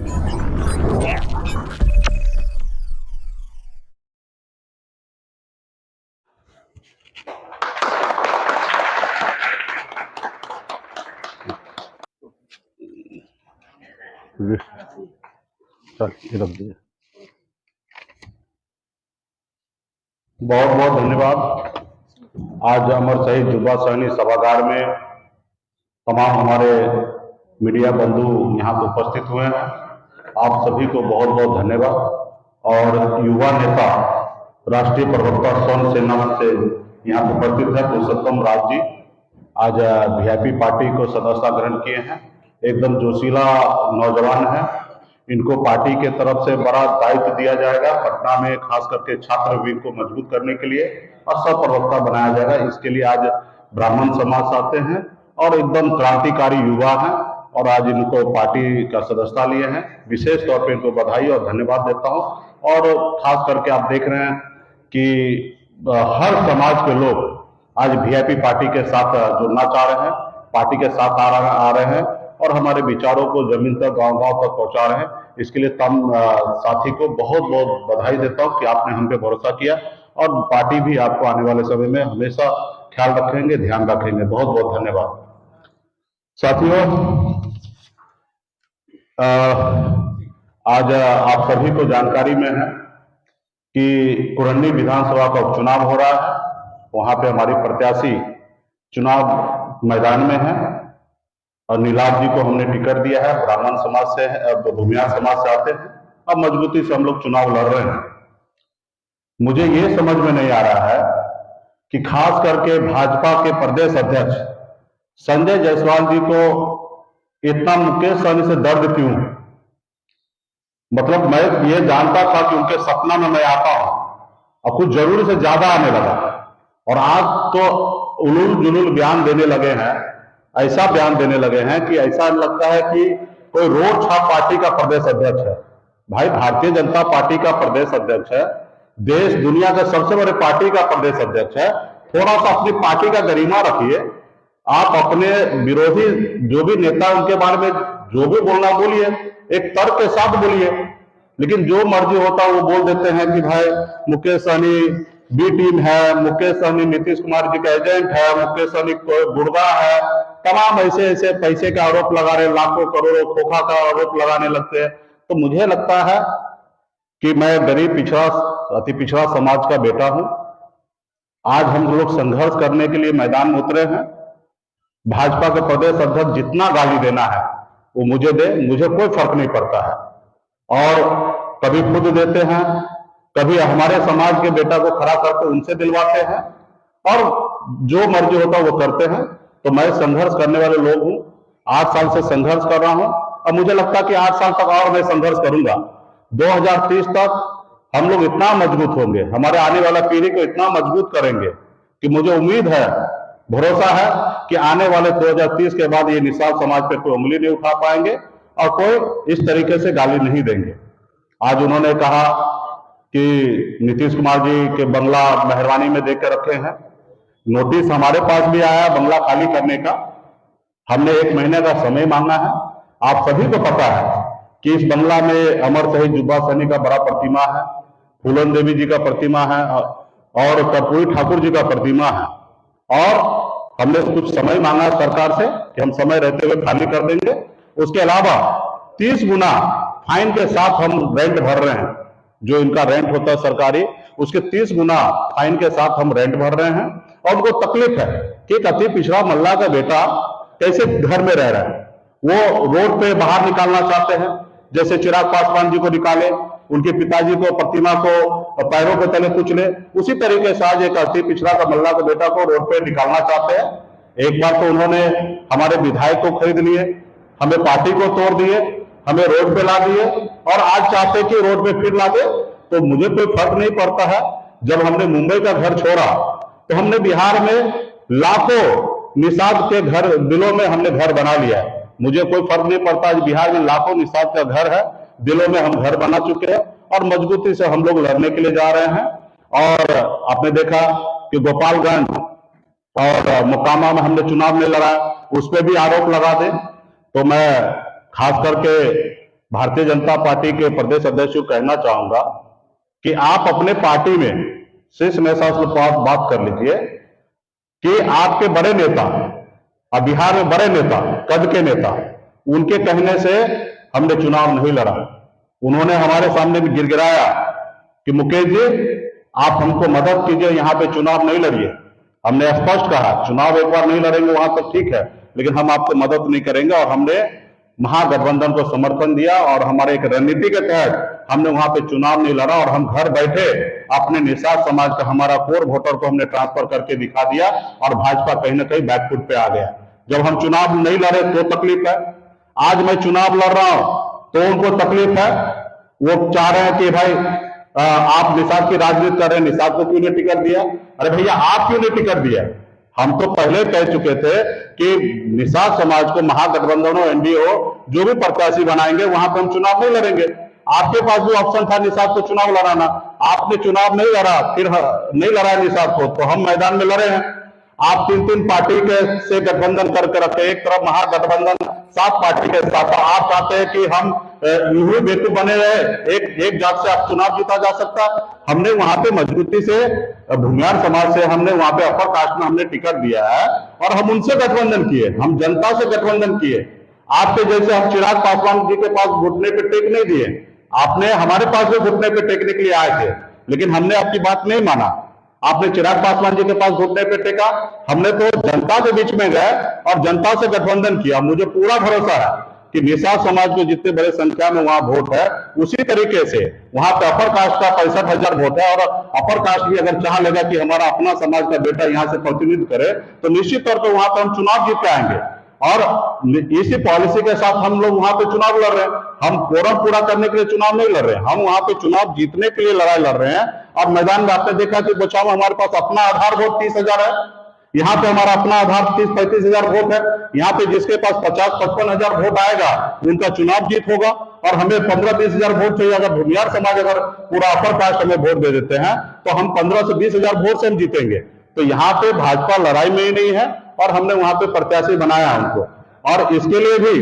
चल ये रख दीजिए। बहुत बहुत धन्यवाद। आज अमर शहीद जुब्बा सहनी सभागार में तमाम हमारे मीडिया बंधु यहाँ पर उपस्थित हुए हैं। आप सभी को बहुत बहुत धन्यवाद। और युवा नेता राष्ट्रीय प्रवक्ता स्वर्ण सेना से यहाँ पर उपस्थित है पुरुषोत्तम राज जी, आज वीआईपी पार्टी को सदस्यता ग्रहण किए हैं। एकदम जोशीला नौजवान है। इनको पार्टी के तरफ से बड़ा दायित्व दिया जाएगा पटना में, खास करके छात्र विंग को मजबूत करने के लिए, और सब प्रवक्ता बनाया जाएगा। इसके लिए आज ब्राह्मण समाज आते हैं और एकदम क्रांतिकारी युवा हैं और आज इनको पार्टी का सदस्यता लिए हैं। विशेष तौर पे इनको बधाई और धन्यवाद देता हूं। और खास करके आप देख रहे हैं कि हर समाज के लोग आज वीआईपी पार्टी के साथ जुड़ना चाह रहे हैं, पार्टी के साथ आ रहे हैं और हमारे विचारों को जमीन तक, गांव-गांव तक पहुंचा रहे हैं। इसके लिए तम साथी को बहुत बहुत बधाई देता हूं कि आपने हम पे भरोसा किया, और पार्टी भी आपको आने वाले समय में हमेशा ख्याल रखेंगे, ध्यान रखेंगे। बहुत बहुत धन्यवाद। साथियों, आज आप सभी को जानकारी में है कि कुरंडी विधानसभा का उपचुनाव हो रहा है। वहां पे हमारी प्रत्याशी चुनाव मैदान में है और नीलाभ जी को हमने टिकट दिया है। ब्राह्मण समाज से है, भूमिया समाज से आते हैं। अब मजबूती से हम लोग चुनाव लड़ रहे हैं। मुझे ये समझ में नहीं आ रहा है कि खास करके भाजपा के प्रदेश अध्यक्ष संजय जायसवाल जी को इतना मुकेश सहनी से दर्द क्यों है। मतलब मैं ये जानता था कि उनके सपना में मैं आता हूं और कुछ जरूरी से ज्यादा आने लगा, और आज तो उलूल जुलूल बयान देने लगे हैं। ऐसा बयान देने लगे हैं कि ऐसा लगता है कि कोई रोड छाप पार्टी का प्रदेश अध्यक्ष है। भाई, भारतीय जनता पार्टी का प्रदेश अध्यक्ष है, देश दुनिया के सबसे बड़े पार्टी का प्रदेश अध्यक्ष है। थोड़ा सा अपनी पार्टी का गरिमा रखिए। आप अपने विरोधी जो भी नेता उनके बारे में जो भी बोलना बोलिए, एक तर्क के साथ बोलिए, लेकिन जो मर्जी होता है वो बोल देते हैं कि भाई मुकेश सहनी बी टीम है, मुकेश सहनी नीतीश कुमार जी का एजेंट है, मुकेश सहनी कोई गुर्गा है। तमाम ऐसे ऐसे पैसे का आरोप लगा रहे, लाखों करोड़ों खोखा का आरोप लगाने लगते हैं। तो मुझे लगता है कि मैं गरीब पिछड़ा, अति पिछड़ा समाज का बेटा हूं। आज हम लोग संघर्ष करने के लिए मैदान में उतरे हैं। भाजपा के प्रदेश अध्यक्ष जितना गाली देना है वो मुझे दे, मुझे कोई फर्क नहीं पड़ता है। और कभी खुद देते हैं, कभी हमारे समाज के बेटा को खड़ा करके उनसे दिलवाते हैं, और जो मर्जी होता है वो करते हैं। तो मैं संघर्ष करने वाले लोग हूं। 8 साल से संघर्ष कर रहा हूं और मुझे लगता है कि 8 साल तक और मैं संघर्ष करूंगा। 2030 तक हम लोग इतना मजबूत होंगे, हमारे आने वाला पीढ़ी को इतना मजबूत करेंगे कि मुझे उम्मीद है, भरोसा है कि आने वाले 2030 के बाद ये निषाद समाज पे कोई उंगली नहीं उठा पाएंगे और कोई इस तरीके से गाली नहीं देंगे। आज उन्होंने कहा कि नीतीश कुमार जी के बंगला मेहरबानी में देकर रखे हैं। नोटिस हमारे पास भी आया बंगला खाली करने का। हमने 1 महीने का समय मांगा है। आप सभी को पता है कि इस बंगला में अमर शहीद जुब्बा सहनी का बड़ा प्रतिमा है, फूलन देवी जी का प्रतिमा है और कर्पूरी ठाकुर जी का प्रतिमा है। और हमने कुछ समय मांगा सरकार से कि हम समय रहते हुए खाली कर देंगे। उसके अलावा 30 गुना फाइन के साथ हम रेंट भर रहे हैं। जो इनका रेंट होता है सरकारी, उसके 30 गुना फाइन के साथ हम रेंट भर रहे हैं। और उनको तकलीफ है कि एक अति पिछड़ा मल्ला का बेटा कैसे घर में रह रहा है। वो रोड पे बाहर निकालना चाहते हैं, जैसे चिराग पासवान जी को निकाले, उनके पिताजी को, प्रतिमा को पैरों के तले कुचले, उसी तरीके से आज एक अति पिछड़ा का मल्ला का बेटा को रोड पे निकालना चाहते हैं। एक बार तो उन्होंने हमारे विधायक को खरीद लिए, हमें पार्टी को तोड़ दिए, हमें रोड पे ला दिए, और आज चाहते कि रोड पे फिर ला दे। तो मुझे कोई फर्क नहीं पड़ता है। जब हमने मुंबई का घर छोड़ा तो हमने बिहार में लाखों निषाद के घर, दिलों में हमने घर बना लिया। मुझे कोई फर्क नहीं पड़ता। आज बिहार में लाखों निषाद का घर है, दिलों में हम घर बना चुके हैं और मजबूती से हम लोग लड़ने के लिए जा रहे हैं। और आपने देखा कि गोपालगंज और मोकामा में हमने चुनाव में लड़ा, उस पर भी आरोप लगा दे। तो मैं खास करके भारतीय जनता पार्टी के प्रदेश अध्यक्ष को कहना चाहूंगा कि आप अपने पार्टी में शीर्ष नेता से बात कर लीजिए कि आपके बड़े नेता, अब बिहार में बड़े नेता, कद के नेता, उनके कहने से हमने चुनाव नहीं लड़ा। उन्होंने हमारे सामने भी गिड़गिड़ाया कि मुकेश जी आप हमको मदद कीजिए, यहां पे चुनाव नहीं लड़िए। हमने स्पष्ट कहा चुनाव एक बार नहीं लड़ेंगे वहां तक ठीक है, लेकिन हम आपको मदद नहीं करेंगे। और हमने महागठबंधन को समर्थन दिया और हमारे एक रणनीति के तहत हमने वहां पे चुनाव नहीं लड़ा और हम घर बैठे अपने निषाद समाज का हमारा कोर वोटर को हमने ट्रांसफर करके दिखा दिया और भाजपा कहीं ना कहीं बैकफुट पे आ गया। जब हम चुनाव नहीं लड़े तो तकलीफ है, आज मैं चुनाव लड़ रहा हूं तो उनको तकलीफ है। वो चाह रहे हैं कि भाई आप निषाद की राजनीति कर रहे हैं, निषाद को क्यों नहीं टिकट दिया? अरे भैया आप क्यों नहीं टिकट दिया? हम तो पहले कह चुके थे कि निषाद समाज को महागठबंधन हो, एनडीए हो, जो भी प्रत्याशी बनाएंगे वहां पर हम चुनाव नहीं लड़ेंगे। आपके पास भी ऑप्शन था निषाद को चुनाव लड़ाना, आपने चुनाव नहीं लड़ा, फिर नहीं लड़ा निषाद को, तो हम मैदान में लड़े हैं। आप तीन तीन पार्टी के से गठबंधन करके रखे, एक तरफ महागठबंधन 7 पार्टी के साथ, आप चाहते हैं कि हम यूं बेकूफ बने रहे, एक जात से आप चुनाव जीता जा सकता। हमने वहां पे मजबूती से भूमियार समाज से हमने वहां पे अपर कास्ट में हमने टिकट दिया है और हम उनसे गठबंधन किए, हम जनता से गठबंधन किए। आपके जैसे हम चिराग पासवान जी के पास घुटने पे टेक नहीं दिए, आपने हमारे पास भी घुटने पे टेकने के लिए आए थे, लेकिन हमने आपकी बात नहीं माना। आपने चिराग पासवान जी के पास घुटने पे टेका, हमने तो जनता के बीच में गए और जनता से गठबंधन किया। मुझे पूरा भरोसा है कि निषाद समाज को जितने बड़े संख्या में वहां वोट है, उसी तरीके से वहां पे अपर कास्ट का 65,000 वोट है और अपर कास्ट भी अगर चाह लेगा कि हमारा अपना समाज का बेटा यहां से प्रतिनिधित्व करे तो निश्चित तौर पर वहां पर हम चुनाव जीत के आएंगे। और इसी पॉलिसी के साथ हम लोग वहां पे चुनाव लड़ रहे हैं। हम कोरम पूरा करने के लिए चुनाव नहीं लड़ रहे हैं, हम वहां पे चुनाव जीतने के लिए लड़ाई लड़ रहे हैं। और मैदान में आपने देखा कि बचाव में हमारे पास अपना आधार वोट 30,000 है, यहाँ पे हमारा अपना आधार 30-35,000 वोट है। यहाँ पे जिसके पास 50-55,000 वोट आएगा उनका चुनाव जीत होगा और हमें 15-20,000 वोट चाहिए। अगर भूमियार समाज अगर पूरा अपर कास्ट हमें वोट दे देते हैं तो हम 15 से 20,000 वोट से हम जीतेंगे। तो यहाँ पे भाजपा लड़ाई में ही नहीं है और हमने वहां पे प्रत्याशी बनाया उनको, और इसके लिए भी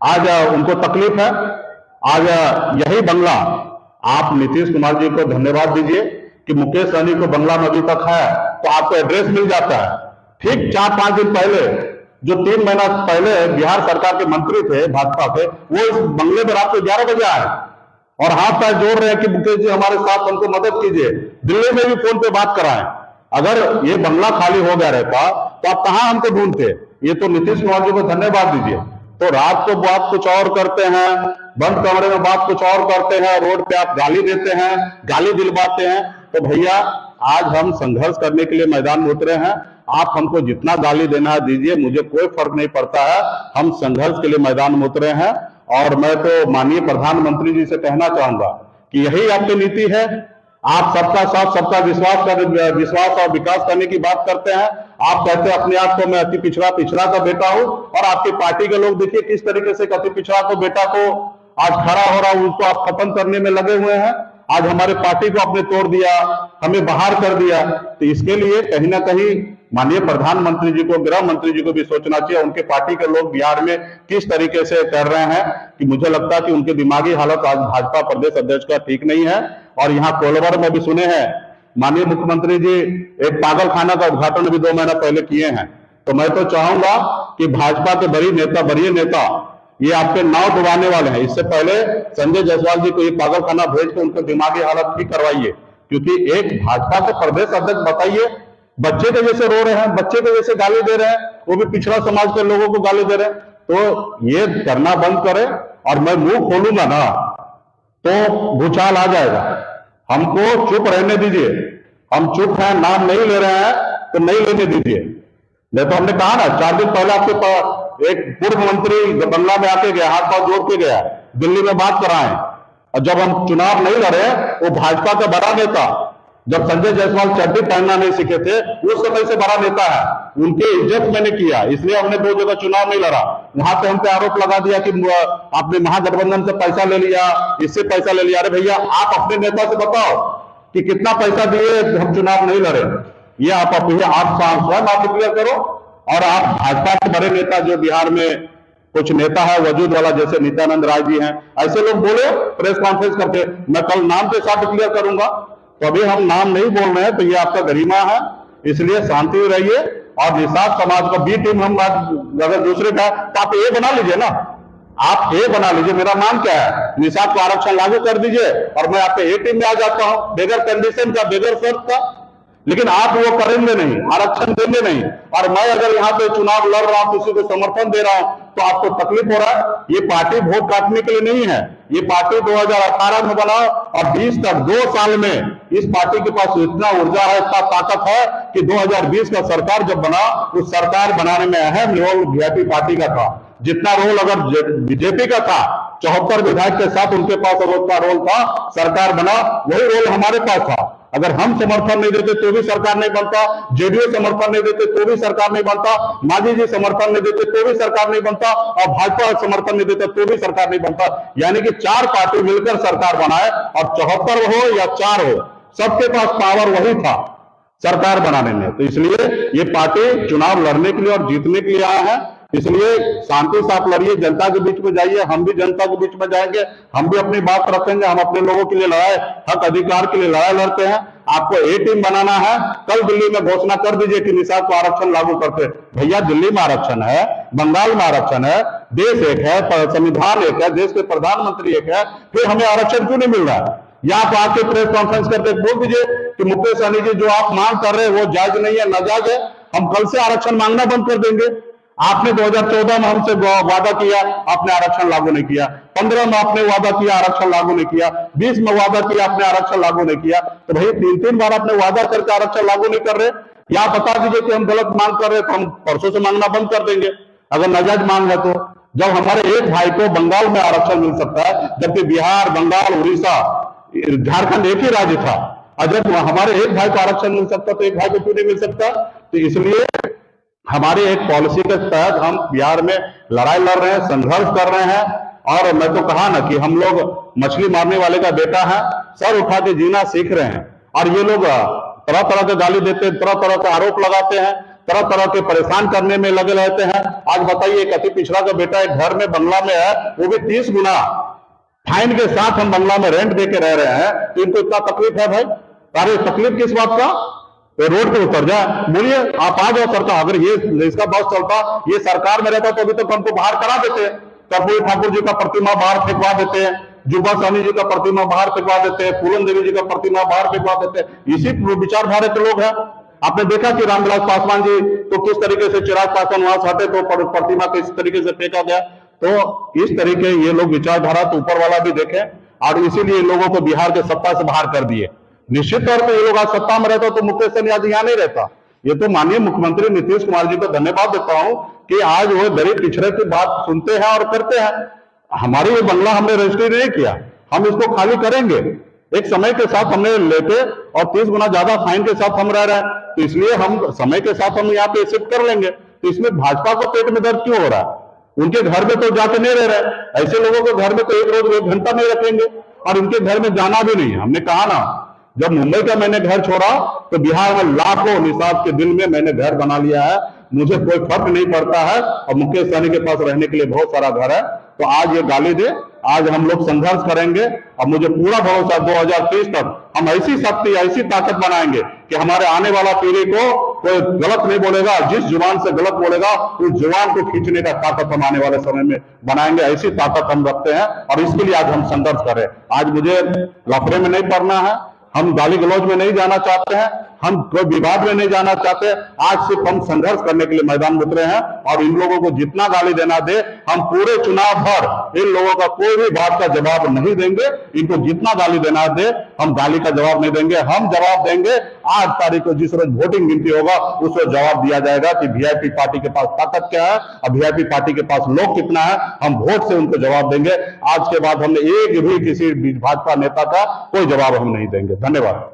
आज उनको तकलीफ है। आज यही बंगला आप नीतीश कुमार जी को धन्यवाद दीजिए कि मुकेश सहनी को बंगला में अभी तक है तो आपको एड्रेस मिल जाता है। ठीक 4-5 दिन पहले, जो 3 महीना पहले बिहार सरकार के मंत्री थे भाजपा के, वो इस बंगले में रात को 11 बजे आए और हाथ पैर जोड़ रहे हैं कि मुकेश जी हमारे साथ, हमको मदद कीजिए। दिल्ली में भी फोन पे बात कराएं। अगर ये बंगला खाली हो गया रहता तो आप कहां हमको ढूंढते? ये तो नीतीश कुमार जी को धन्यवाद दीजिए। तो रात को बात कुछ और करते हैं, बंद कमरे में बात कुछ और करते हैं, रोड पे आप गाली देते हैं, गाली दिलवाते हैं। तो भैया आज हम संघर्ष करने के लिए मैदान में उतरे हैं। आप हमको जितना गाली देना है दीजिए, मुझे कोई फर्क नहीं पड़ता है। हम संघर्ष के लिए मैदान में उतरे हैं और मैं तो माननीय प्रधानमंत्री जी से कहना चाहूंगा कि यही आपकी नीति है। आप सबका साथ सबका विश्वास और विकास करने की बात करते हैं। आप कहते हैं अपने आप को मैं अति पिछड़ा का बेटा हूं और आपकी पार्टी के लोग देखिए किस तरीके से अति पिछड़ा को बेटा को आज खड़ा हो रहा, उसको आप खत्म करने में लगे हुए हैं। आज हमारे पार्टी को आपने तोड़ दिया, हमें बाहर कर दिया। तो इसके लिए कहीं ना कहीं माननीय प्रधानमंत्री जी को, गृह मंत्री जी को भी सोचना चाहिए। उनके पार्टी के लोग बिहार में किस तरीके से कर रहे हैं कि मुझे लगता है कि उनकी दिमागी हालत आज भाजपा प्रदेश अध्यक्ष का ठीक नहीं है। और यहाँ कोलवर में भी सुने हैं माननीय मुख्यमंत्री जी एक पागल खाना का उद्घाटन भी 2 महीना पहले किए हैं। तो मैं तो चाहूंगा कि भाजपा के बड़े नेता ये आपके नाव डुबाने वाले हैं। इससे पहले संजय जायसवाल जी को ये पागल खाना भेज के उनका दिमागी हालत ठीक करवाइए, क्योंकि एक भाजपा के प्रदेश अध्यक्ष बताइए बच्चे के जैसे रो रहे हैं, बच्चे के जैसे गाली दे रहे हैं, वो भी पिछड़ा समाज के लोगों को गाली दे रहे हैं। तो ये करना बंद करें और मैं मुंह खोलूंगा ना तो भूचाल आ जाएगा। हमको चुप रहने दीजिए, हम चुप हैं, नाम नहीं ले रहे हैं तो नहीं लेने दीजिए। नहीं तो हमने कहा ना 4 दिन पहले आपके पास एक पूर्व मंत्री बंगला में आके गया, हाथ पांव जोड़ के गया, दिल्ली में बात कराएं। और जब हम चुनाव नहीं लड़े वो भाजपा का बड़ा नेता, जब संजय जायसवाल चड्डी पहनना नहीं सीखे थे उस समय से बड़ा नेता है, उनकी इज्जत मैंने किया, इसलिए हमने 2 जगह चुनाव नहीं लड़ा। वहां पे हम पे आरोप लगा दिया कि आपने महागठबंधन से पैसा ले लिया, इससे पैसा ले लिया। अरे भैया आप अपने नेता से बताओ कि कितना पैसा दिए हम चुनाव नहीं लड़े, ये आप स्वयं आप डिक्लेयर करो। और आप भाजपा के बड़े नेता जो बिहार में कुछ नेता है वजूद वाला, जैसे नित्यानंद राय जी हैं, ऐसे लोग बोले प्रेस कॉन्फ्रेंस करके, मैं कल नाम के साथ क्लियर करूंगा। तो अभी हम नाम नहीं बोल रहे हैं, तो ये आपका गरिमा है, इसलिए शांति रहिए। और निषाद समाज को बी टीम हम अगर दूसरे का, तो आप ए बना लीजिए ना, आप ए बना लीजिए। मेरा नाम क्या है, निषाद को आरक्षण लागू कर दीजिए और मैं आपके ए टीम में आ जाता हूं, बगैर कंडीशन का, बगैर शर्त का। लेकिन आप वो करेंगे नहीं, आरक्षण देंगे नहीं। और मैं अगर यहाँ पे चुनाव लड़ रहा हूं, किसी को समर्थन दे रहा हूं, तो आपको तकलीफ हो रहा है। ये पार्टी वोट काटने के लिए नहीं है, ये पार्टी 2018 में बना और 20 तक 2 साल में इस पार्टी के पास इतना ऊर्जा है, इतना ताकत है कि 2020 का सरकार जब बना, उस सरकार बनाने में अहम रोल वीआईपी पार्टी का था। जितना रोल अगर बीजेपी का था, 74 विधायक के साथ उनके पास अगर उतना रोल था, सरकार बना, वही रोल हमारे पास था। अगर हम समर्थन नहीं देते तो भी सरकार नहीं बनता, जेडीयू समर्थन नहीं देते तो भी सरकार नहीं बनता, मांझी जी समर्थन नहीं देते तो भी सरकार नहीं बनता, और भाजपा समर्थन नहीं देते तो भी सरकार नहीं बनता। यानी कि 4 पार्टी मिलकर सरकार बनाए, और 74 हो या 4 हो, सबके पास पावर वही था सरकार बनाने में। तो इसलिए ये पार्टी चुनाव लड़ने के लिए और जीतने के लिए आया है। इसलिए शांति से आप लड़िए, जनता के बीच में जाइए, हम भी जनता के बीच में जाएंगे, हम भी अपनी बात रखेंगे, हम अपने लोगों के लिए लड़ाई, हक अधिकार के लिए लड़ाई लड़ते हैं। आपको ए टीम बनाना है, कल दिल्ली में घोषणा कर दीजिए कि निषाद को आरक्षण लागू करते। भैया दिल्ली में आरक्षण है, बंगाल में आरक्षण है, देश एक है, संविधान एक है, देश के प्रधानमंत्री एक है, फिर हमें आरक्षण क्यों नहीं मिल रहा है? या आप आके प्रेस कॉन्फ्रेंस करके बोल दीजिए कि मुकेश सहनी जी जो आप मांग कर रहे हैं वो जायज नहीं है, नाजायज है, हम कल से आरक्षण मांगना बंद कर देंगे। आपने 2014 में हमसे वादा किया, आपने आरक्षण लागू नहीं किया, 15 में आपने वादा किया, आरक्षण लागू नहीं किया, 20 में वादा किया, आपने आरक्षण लागू नहीं किया। तो भाई 3-3 बार आपने वादा करके आरक्षण लागू नहीं कर रहे, या बता दीजिए कि हम गलत मांग कर रहे, तो हम परसों से मांगना बंद कर देंगे अगर नाजायज मांग है तो। जब हमारे एक भाई को बंगाल में आरक्षण मिल सकता है, जबकि बिहार, बंगाल, उड़ीसा, झारखंड एक ही राज्य था, और जब हमारे एक भाई को आरक्षण मिल सकता तो एक भाई को क्यों नहीं मिल सकता? तो इसलिए हमारी एक पॉलिसी के तहत हम बिहार में लड़ाई लड़ रहे हैं, संघर्ष कर रहे हैं। और मैं तो कहा ना कि हम लोग मछली मारने वाले का बेटा है, सर उठा के जीना सीख रहे हैं। और ये लोग तरह तरह के गाली देते हैं, तरह तरह के आरोप लगाते हैं, तरह तरह के परेशान करने में लगे रहते हैं। आज बताइए, एक अति पिछड़ा का बेटा एक घर में बंगला में है, वो भी 30 गुना फाइन के साथ हम बंगला में रेंट देके रह रहे हैं, तो इनको इतना तकलीफ है भाई? अरे तकलीफ किस बात का? तो रोड पे उतर जाए, बोलिए आप आ जाओ सरकार। अगर ये इसका बस चलता, ये सरकार में रहता, तो अभी तक हमको बाहर करा देते। कर्पूरी ठाकुर जी का प्रतिमा बाहर फेंकवा देते हैं, जुब्बा स्वामी जी का प्रतिमा बाहर फेंकवा देते हैं, पूरन देवी जी का प्रतिमा बाहर फेंकवा देते हैं। इसी विचारधारा के लोग हैं। आपने देखा कि रामविलास पासवान जी तो किस तरीके से, चिराग पासवान वहां से हटे तो प्रतिमा किस तरीके से फेंका गया। तो इस तरीके ये लोग विचारधारा तो ऊपर वाला भी देखे, और इसीलिए लोगों को बिहार के सत्ता से बाहर कर दिए। निश्चित तौर पर ये लोग आज सत्ता में रहता तो मुकेश सहनी आज यहाँ नहीं रहता। ये तो माननीय मुख्यमंत्री नीतीश कुमार जी को धन्यवाद देता हूं कि आज वो गरीब पिछड़े की बात सुनते हैं और करते हैं। हमारी ये बंगला हमने रजिस्ट्री नहीं किया, हम इसको खाली करेंगे। एक समय के साथ हमने लेके और 30 गुना ज्यादा फाइन के साथ हम रह रहे हैं, तो इसलिए हम समय के साथ हम यहाँ पे शिफ्ट कर लेंगे। तो इसमें भाजपा को पेट में दर्द क्यों हो रहा है? उनके घर में तो जाके नहीं रह रहे, ऐसे लोगों के घर में तो एक रोज 1 घंटा नहीं रखेंगे, और उनके घर में जाना भी नहीं। हमने कहा ना, जब मुंबई का मैंने घर छोड़ा तो बिहार में लाखों निषाद के दिल में मैंने घर बना लिया है। मुझे कोई फर्क नहीं पड़ता है, और मुकेश सहनी के पास रहने के लिए बहुत सारा घर है। तो आज ये गाली दे, आज हम लोग संघर्ष करेंगे, और मुझे पूरा भरोसा 2030 तक हम ऐसी शक्ति, ऐसी ताकत बनाएंगे कि हमारे आने वाला पीढ़ी को कोई गलत नहीं बोलेगा। जिस जुबान से गलत बोलेगा उस जुबान को खींचने का ताकत हम आने वाले समय में बनाएंगे। ऐसी ताकत हम रखते हैं, और इसके लिए आज हम संघर्ष करें। आज मुझे लफड़े में नहीं पड़ना है, हम गाली गलौज में नहीं जाना चाहते हैं, हम कोई विवाद में नहीं जाना चाहते। आज सिर्फ हम संघर्ष करने के लिए मैदान में उतरे हैं, और इन लोगों को जितना गाली देना दे, हम पूरे चुनाव भर इन लोगों का कोई भी बात का जवाब नहीं देंगे। इनको जितना गाली देना दे, हम गाली का जवाब नहीं देंगे। हम जवाब देंगे 8 तारीख को, जिस रोज वोटिंग गिनती होगा उस रोज जवाब दिया जाएगा कि वीआईपी पार्टी के पास ताकत क्या है और वीआईपी पार्टी के पास लोग कितना है। हम वोट से उनको जवाब देंगे। आज के बाद हमने एक भी किसी भाजपा नेता का कोई जवाब हम नहीं देंगे। धन्यवाद।